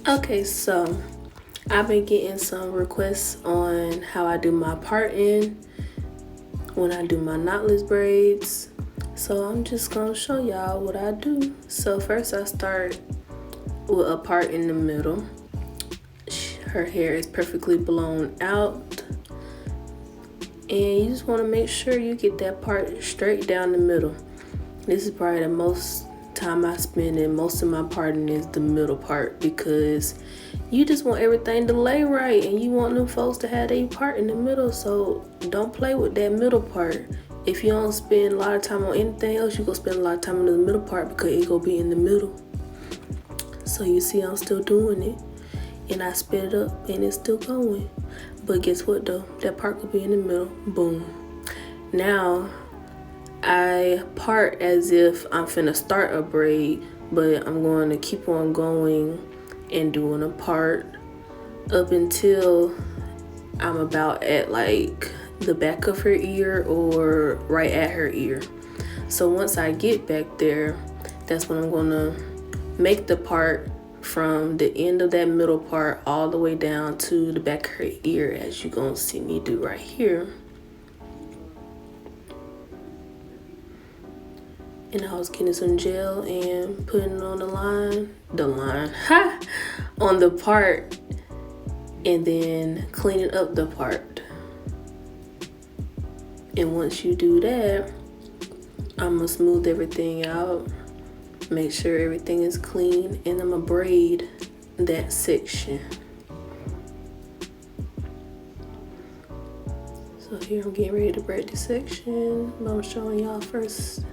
Okay, so I've been getting some requests on how I do my parting when I do my knotless braids. So I'm just gonna show y'all what I do. So first I start with a part in the middle. Her hair is perfectly blown out. And you just wanna make sure you get that part straight down the middle. This is probably the most time I spend in most of my parting is the middle part, because you just want everything to lay right and you want them folks to have their part in the middle. So don't play with that middle part. If you don't spend a lot of time on anything else, you gonna spend a lot of time on the middle part because it gonna be in the middle. So you see I'm still doing it, and I sped it up and it's still going. But guess what though, that part will be in the middle. Boom. Now I part as if I'm finna start a braid, but I'm going to keep on going and doing a part up until I'm about at like the back of her ear or right at her ear. So once I get back there, that's when I'm gonna make the part from the end of that middle part all the way down to the back of her ear, as you gonna see me do right here. And I was getting some gel and putting it on on the part, and then cleaning up the part. And once you do that, I'm gonna smooth everything out, make sure everything is clean, and I'm gonna braid that section. So here I'm getting ready to braid this section, but I'm showing y'all first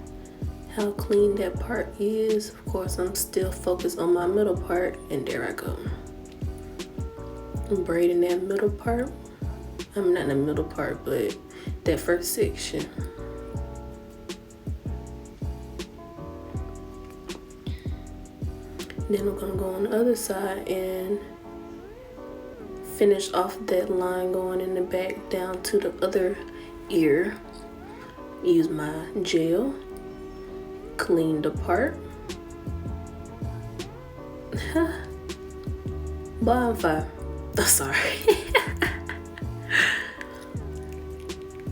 how clean that part is. Of course, I'm still focused on my middle part, and there I go. I'm braiding that middle part. I'm not in the middle part, but that first section. Then I'm gonna go on the other side and finish off that line going in the back down to the other ear. Use my gel. Clean the part. Bonfire. Oh, sorry.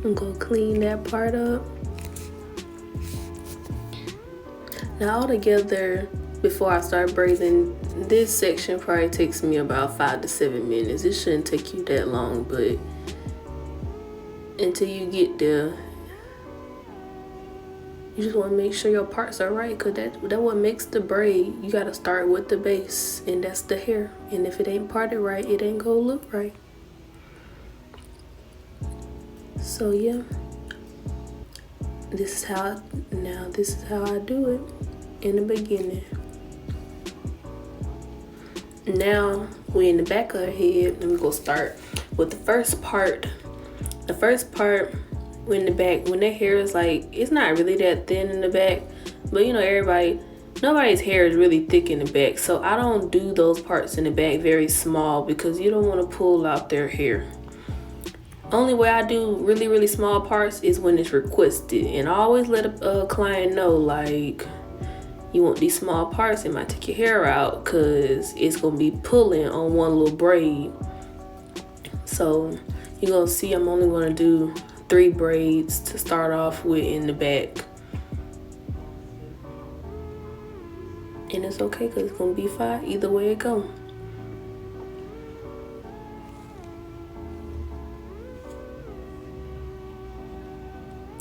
I'm gonna clean that part up. Now altogether, before I start braiding, this section probably takes me about 5 to 7 minutes. It shouldn't take you that long, but until you get there, you just want to make sure your parts are right, because that what makes the braid. You got to start with the base, and that's the hair. And if it ain't parted right, it ain't gonna look right. So yeah, this is how I do it in the beginning. Now we in the back of her head, and we gonna start with the first part. The first part, in the back, when their hair is like, it's not really that thin in the back, but you know, nobody's hair is really thick in the back, so I don't do those parts in the back very small, because you don't want to pull out their hair. Only way I do really small parts is when it's requested, and I always let a client know, like, you want these small parts, it might take your hair out because it's gonna be pulling on one little braid. So you're gonna see I'm only gonna do 3 braids to start off with in the back. And it's okay, because it's gonna be 5 either way it go.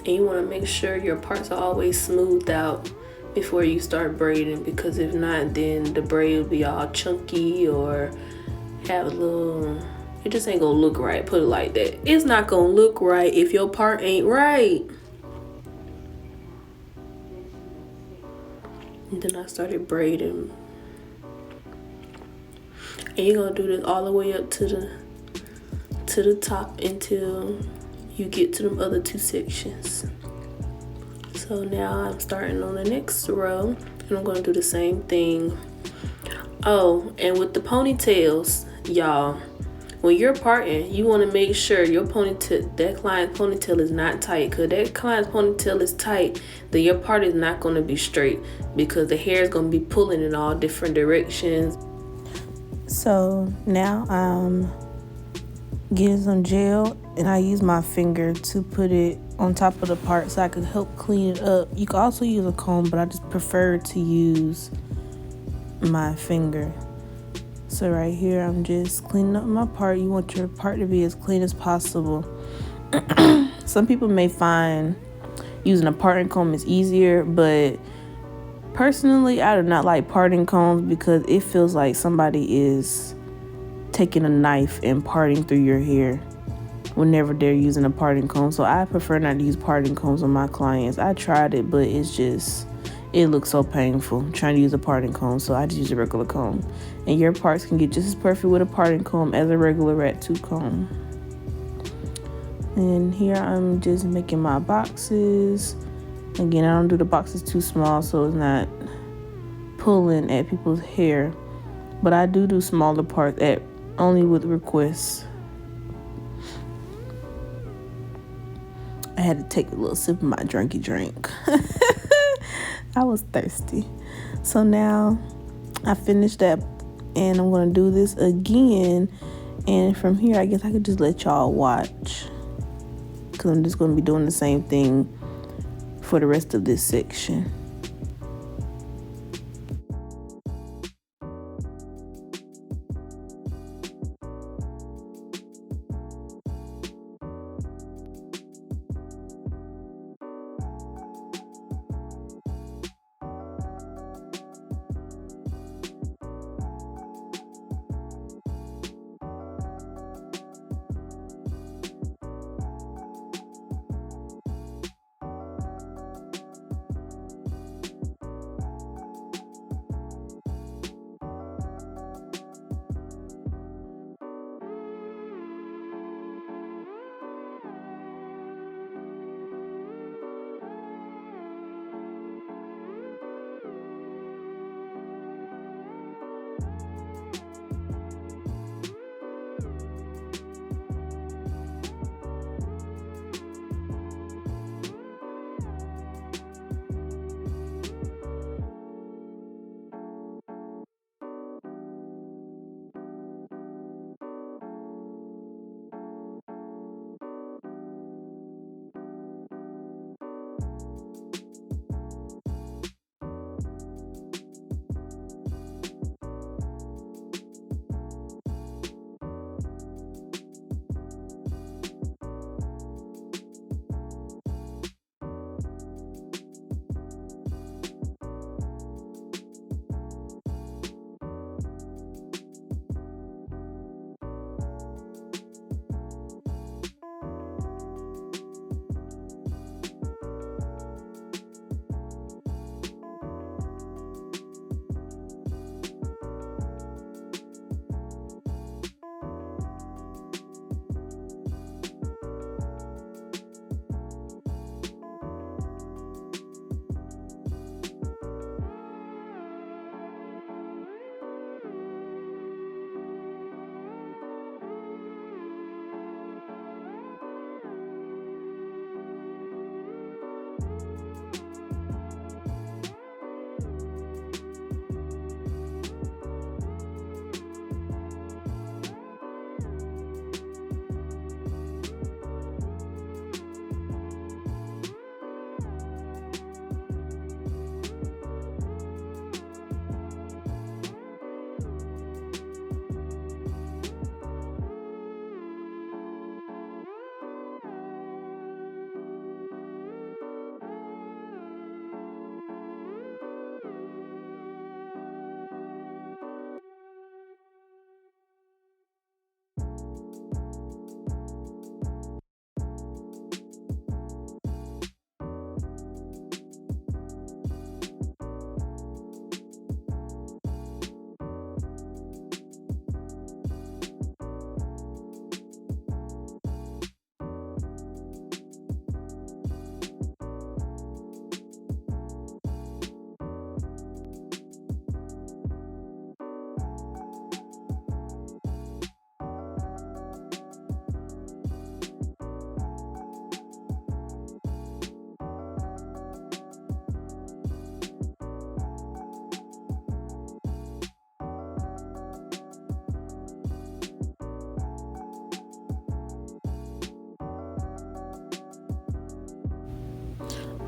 And you want to make sure your parts are always smoothed out before you start braiding, because if not, then the braid will be all chunky or have a little, it just ain't gonna look right. Put it like that. It's not gonna look right if your part ain't right. And then I started braiding. And you're gonna do this all the way up to the top until you get to the other 2 sections. So now I'm starting on the next row, and I'm gonna do the same thing. Oh, and with the ponytails, y'all, when you're parting, you want to make sure your ponytail, that client's ponytail is not tight. Because that client's ponytail is tight, then your part is not going to be straight, because the hair is going to be pulling in all different directions. So now I'm getting some gel, and I use my finger to put it on top of the part so I can help clean it up. You can also use a comb, but I just prefer to use my finger. So right here, I'm just cleaning up my part. You want your part to be as clean as possible. Some people may find using a parting comb is easier, but personally, I do not like parting combs because it feels like somebody is taking a knife and parting through your hair whenever they're using a parting comb. So I prefer not to use parting combs on my clients. I tried it, but it looks so painful trying to use a parting comb, so I just use a regular comb. And your parts can get just as perfect with a parting comb as a regular rat tooth comb. And here I'm just making my boxes. Again, I don't do the boxes too small so it's not pulling at people's hair, but I do smaller parts only with requests. I had to take a little sip of my drink. I was thirsty. So now I finished that, and I'm going to do this again. And from here, I guess I could just let y'all watch, because I'm just going to be doing the same thing for the rest of this section.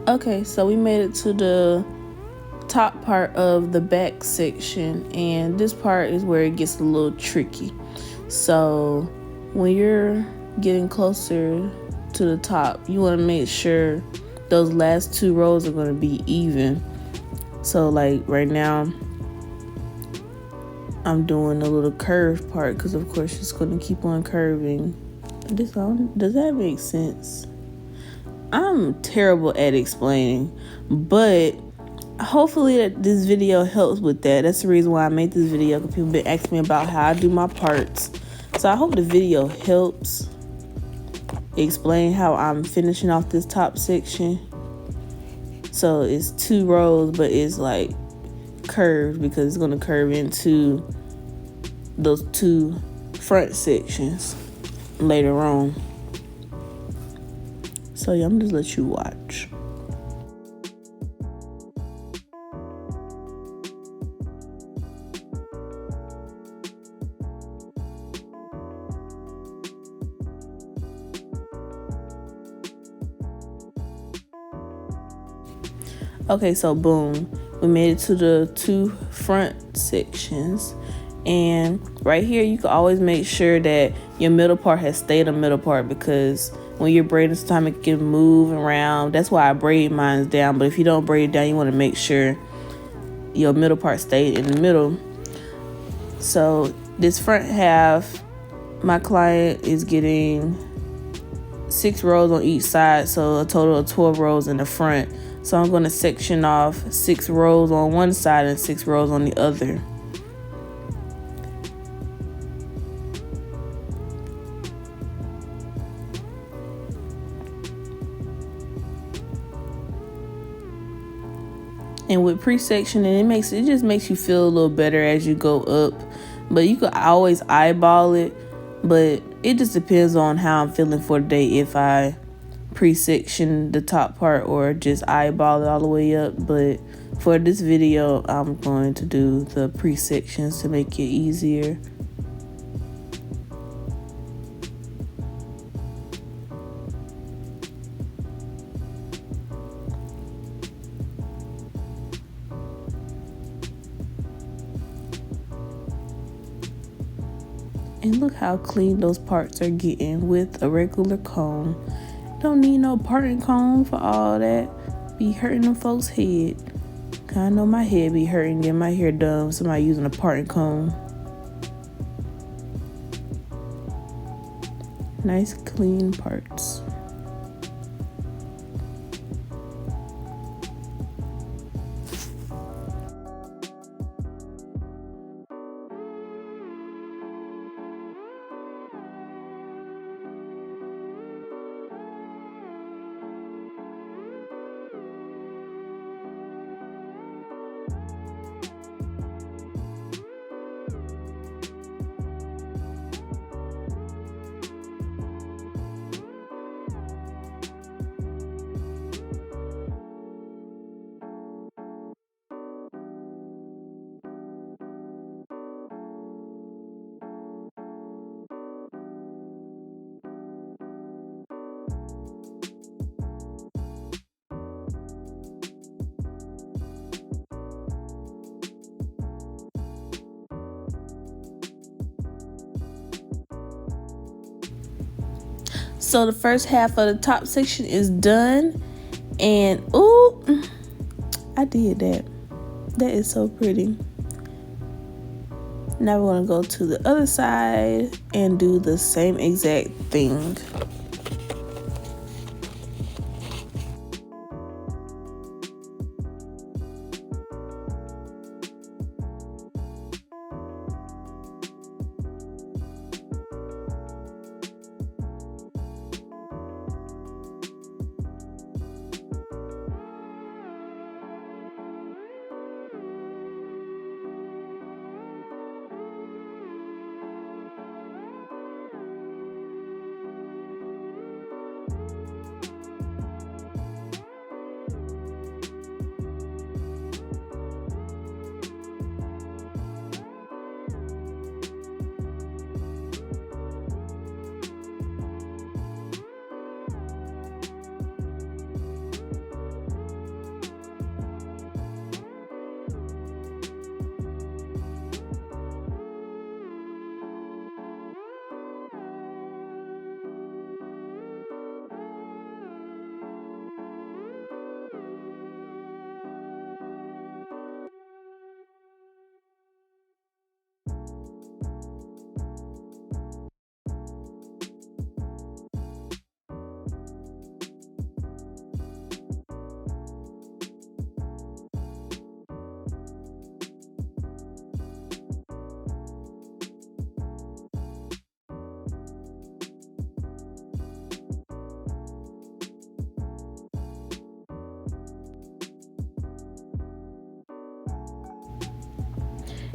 Okay, so we made it to the top part of the back section, and this part is where it gets a little tricky. So when you're getting closer to the top, you want to make sure those last 2 rows are going to be even. So like right now I'm doing a little curved part because of course it's going to keep on curving. Does that make sense? I'm terrible at explaining, but hopefully that this video helps with that. That's the reason why I made this video, because people been asking me about how I do my parts. So I hope the video helps explain how I'm finishing off this top section. So it's 2 rows, but it's like curved because it's going to curve into those 2 front sections later on. So yeah, I'm just let you watch. Okay, so boom, we made it to the 2 front sections, and right here you can always make sure that your middle part has stayed a middle part, because when you're braiding sometimes it can move around. That's why I braid mine down, but if you don't braid it down, you want to make sure your middle part stayed in the middle. So this front half, my client is getting 6 rows on each side, so a total of 12 rows in the front. So I'm going to section off 6 rows on one side and 6 rows on the other. And with pre-sectioning, it just makes you feel a little better as you go up. But you could always eyeball it, but it just depends on how I'm feeling for the day, if I pre-section the top part or just eyeball it all the way up. But for this video, I'm going to do the pre-sections to make it easier. And look how clean those parts are getting with a regular comb. Don't need no parting comb for all that. Be hurting them folks' head. I know my head be hurting getting my hair done with somebody using a parting comb. Nice clean parts. So the first half of the top section is done, and ooh, I did that. That is so pretty. Now we're gonna go to the other side and do the same exact thing.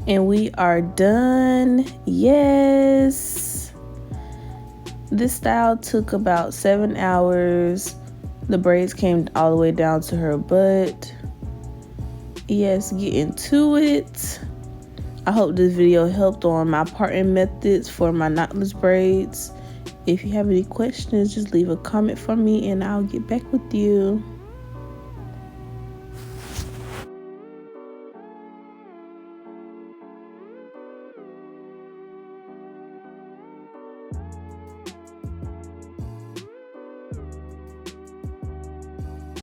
And we are done. Yes. This style took about 7 hours. The braids came all the way down to her butt. Yes, get into it. I hope this video helped on my parting methods for my knotless braids. If you have any questions, just leave a comment for me and I'll get back with you.